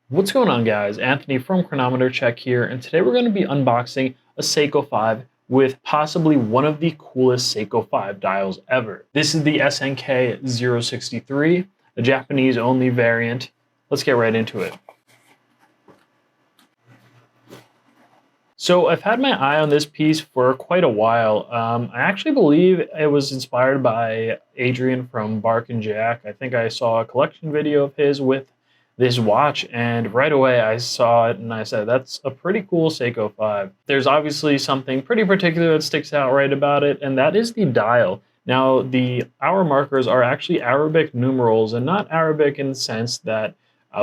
What's going on, guys? Anthony from Chronometer Check here, and today we're going to be unboxing a Seiko 5 with possibly one of the coolest Seiko 5 dials ever. This is the SNK063, a Japanese-only variant. Let's get right into it. So I've had my eye on this piece for quite a while. I actually believe it was inspired by Adrian from Bark and Jack. I think I saw a collection video of his with this watch, and right away I saw it and I said, that's a pretty cool Seiko 5. There's obviously something pretty particular that sticks out right about it, and that is the dial. Now, the hour markers are actually Arabic numerals, and not Arabic in the sense that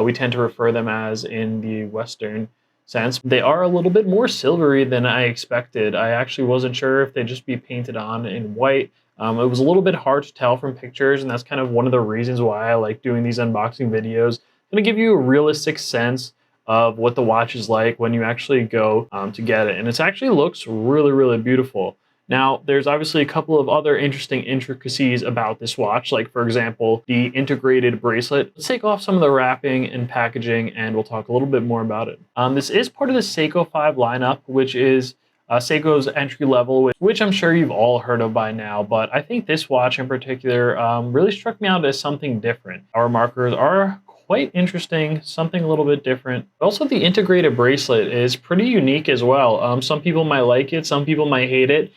we tend to refer them as in the Western sense. They are a little bit more silvery than I expected. I actually wasn't sure if they'd just be painted on in white. It was a little bit hard to tell from pictures, and that's kind of one of the reasons why I like doing these unboxing videos. Going to give you a realistic sense of what the watch is like when you actually go to get it. And it actually looks really, really beautiful. Now, there's obviously a couple of other interesting intricacies about this watch, like, for example, the integrated bracelet. Let's take off some of the wrapping and packaging, and we'll talk a little bit more about it. This is part of the Seiko 5 lineup, which is Seiko's entry level, which I'm sure you've all heard of by now, but I think this watch in particular really struck me out as something different. Our markers are quite interesting, something a little bit different. Also, the integrated bracelet is pretty unique as well. Some people might like it, some people might hate it.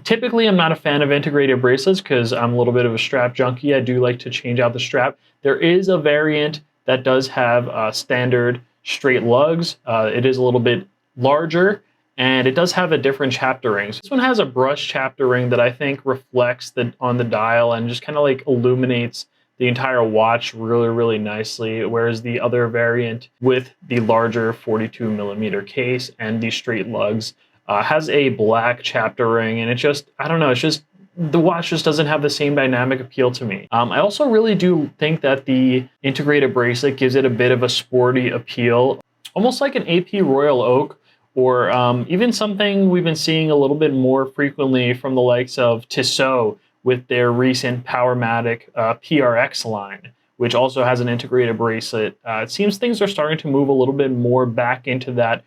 Typically, I'm not a fan of integrated bracelets because I'm a little bit of a strap junkie. I do like to change out the strap. There is a variant that does have standard straight lugs. It is a little bit larger, and it does have a different chapter ring. So this one has a brush chapter ring that I think reflects on the dial and just kind of like illuminates the entire watch really, really nicely, whereas the other variant with the larger 42mm case and the straight lugs has a black chapter ring, and it just, I don't know, it's just, the watch just doesn't have the same dynamic appeal to me. I also really do think that the integrated bracelet gives it a bit of a sporty appeal, almost like an AP Royal Oak, or even something we've been seeing a little bit more frequently from the likes of Tissot with their recent Powermatic PRX line, which also has an integrated bracelet. It seems things are starting to move a little bit more back into that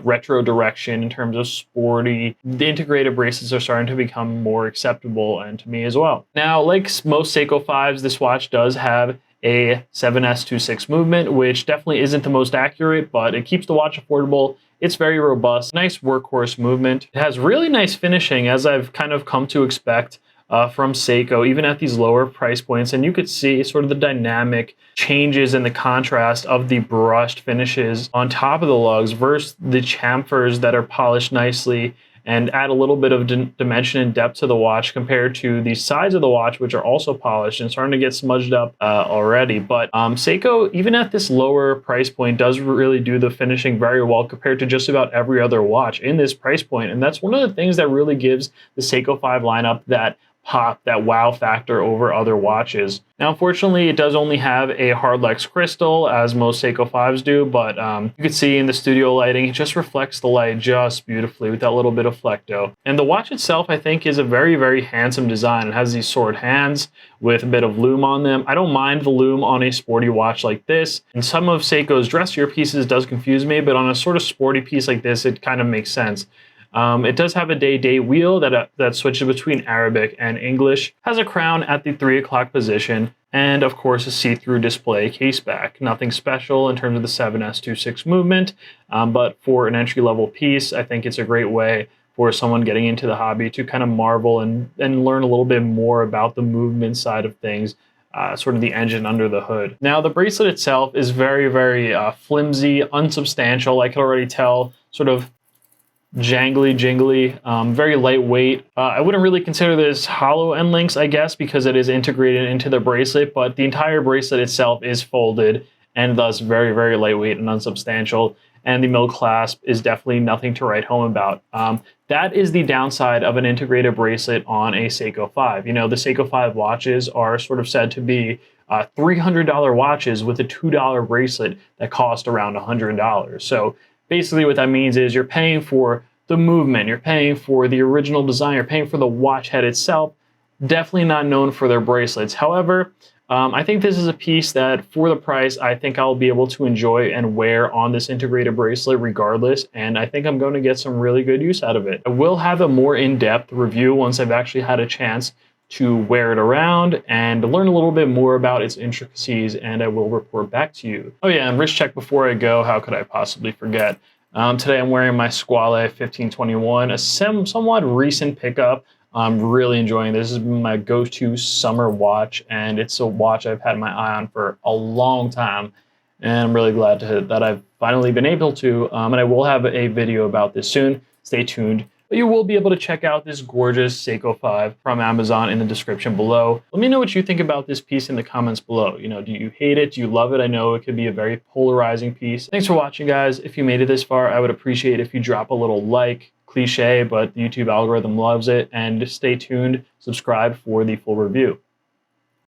retro direction in terms of sporty. The integrated bracelets are starting to become more acceptable, and to me as well. Now, like most Seiko 5s, this watch does have a 7S26 movement, which definitely isn't the most accurate, but it keeps the watch affordable. It's very robust, nice workhorse movement. It has really nice finishing, as I've kind of come to expect from Seiko, even at these lower price points, and you could see sort of the dynamic changes in the contrast of the brushed finishes on top of the lugs versus the chamfers that are polished nicely and add a little bit of dimension and depth to the watch compared to the sides of the watch, which are also polished and starting to get smudged up already. But Seiko, even at this lower price point, does really do the finishing very well compared to just about every other watch in this price point. And that's one of the things that really gives the Seiko 5 lineup that pop, that wow factor over other watches. Now, unfortunately, it does only have a Hardlex Crystal, as most Seiko 5s do, but you can see in the studio lighting, it just reflects the light just beautifully with that little bit of flecto. And the watch itself, I think, is a very, very handsome design. It has these sword hands with a bit of lume on them. I don't mind the lume on a sporty watch like this. And some of Seiko's dressier pieces does confuse me, but on a sort of sporty piece like this, it kind of makes sense. It does have a day-date wheel that switches between Arabic and English, has a crown at the 3 o'clock position, and of course a see-through display caseback. Nothing special in terms of the 7S26 movement, but for an entry-level piece, I think it's a great way for someone getting into the hobby to kind of marvel and learn a little bit more about the movement side of things, sort of the engine under the hood. Now, the bracelet itself is very, very flimsy, unsubstantial. I can already tell, sort of jangly, jingly, very lightweight. I wouldn't really consider this hollow end links, I guess, because it is integrated into the bracelet, but the entire bracelet itself is folded and thus very, very lightweight and unsubstantial. And the middle clasp is definitely nothing to write home about. That is the downside of an integrated bracelet on a Seiko 5. You know, the Seiko 5 watches are sort of said to be $300 watches with a $2 bracelet that cost around $100. So basically what that means is you're paying for the movement, you're paying for the original design, you're paying for the watch head itself. Definitely not known for their bracelets. However, I think this is a piece that, for the price, I think I'll be able to enjoy and wear on this integrated bracelet regardless, and I think I'm going to get some really good use out of it. I will have a more in-depth review once I've actually had a chance to wear it around and learn a little bit more about its intricacies, and I will report back to you. Oh yeah, and wrist check before I go, how could I possibly forget? Today I'm wearing my Squale 1521, a somewhat recent pickup. I'm really enjoying this. This has been my go-to summer watch, and it's a watch I've had my eye on for a long time, and I'm really glad that I've finally been able to, and I will have a video about this soon. Stay tuned. But you will be able to check out this gorgeous Seiko 5 from Amazon in the description below. Let me know what you think about this piece in the comments below. You know, do you hate it? Do you love it? I know it could be a very polarizing piece. Thanks for watching, guys. If you made it this far, I would appreciate if you drop a little like. Cliche, but the YouTube algorithm loves it. And stay tuned, subscribe for the full review.